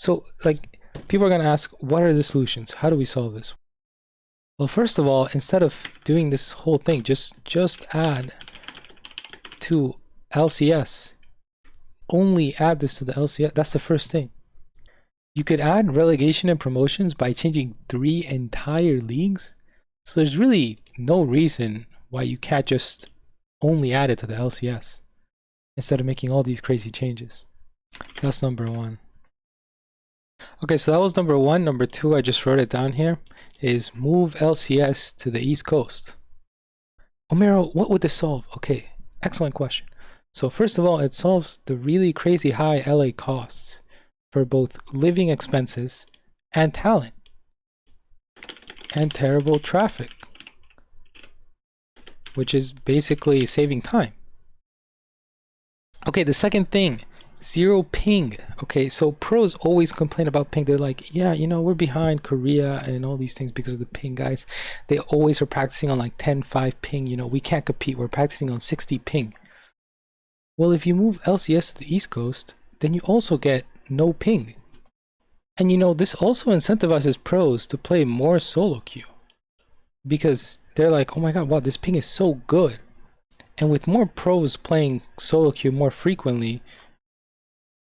So like people are going to ask, what are the solutions? How do we solve this? Well, first of all, instead of doing this whole thing, just add to LCS. Only add this to the LCS. That's the first thing. You could add relegation and promotions by changing 3 entire leagues. So there's really no reason why you can't just only add it to the LCS instead of making all these crazy changes. That's number one. Okay, so that was number one. Number two, I just wrote it down here, is move LCS to the East Coast. Omero, what would this solve? Okay, excellent question. So first of all, it solves the really crazy high LA costs for both living expenses and talent and terrible traffic, which is basically saving time. Okay, the second thing, zero ping. Okay, so pros always complain about ping. They're like, yeah, you know, we're behind Korea and all these things because of the ping, guys. They always are practicing on like 10.5 ping. You know, we can't compete. We're practicing on 60 ping. Well, if you move LCS to the East Coast, then you also get no ping. And you know, this also incentivizes pros to play more solo queue, because they're like, oh my god, wow, this ping is so good. And with more pros playing solo queue more frequently,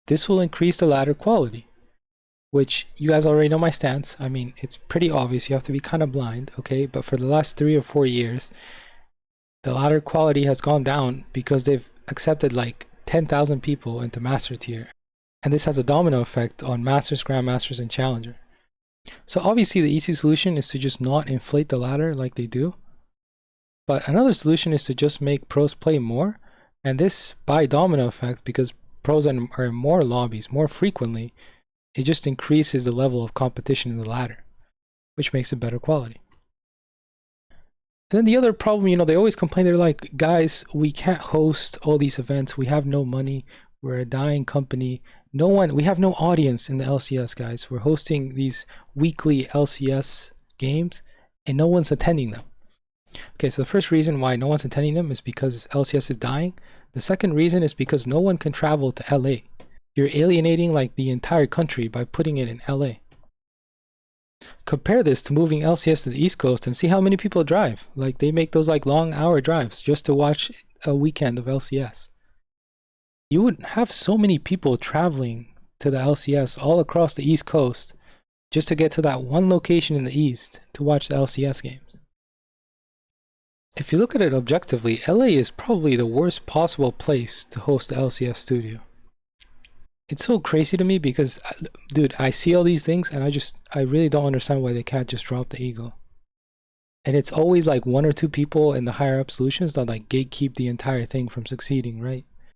this will increase the ladder quality, which you guys already know my stance. I mean, it's pretty obvious. You have to be kind of blind, okay? But for the last 3 or 4 years, the ladder quality has gone down because they've accepted like 10,000 people into master tier. And this has a domino effect on masters, grandmasters, and challenger. So obviously the easy solution is to just not inflate the ladder like they do. But another solution is to just make pros play more. And this, by domino effect, because pros are in more lobbies more frequently, it just increases the level of competition in the ladder, which makes it better quality. And then the other problem, you know, they always complain, they're like, guys, we can't host all these events. We have no money. We're a dying company. We have no audience in the LCS, guys. We're hosting these weekly LCS games and no one's attending them. Okay, so the first reason why no one's attending them is because LCS is dying. The second reason is because no one can travel to LA. You're alienating like the entire country by putting it in LA. Compare this to moving LCS to the East Coast and see how many people drive. Like they make those like long hour drives just to watch a weekend of LCS. You would have so many people traveling to the LCS all across the East Coast just to get to that one location in the East to watch the LCS games. If you look at it objectively, LA is probably the worst possible place to host the LCS studio. It's so crazy to me because, dude, I see all these things and I really don't understand why they can't just drop the ego. And it's always like 1 or 2 people in the higher up solutions that like gatekeep the entire thing from succeeding, right?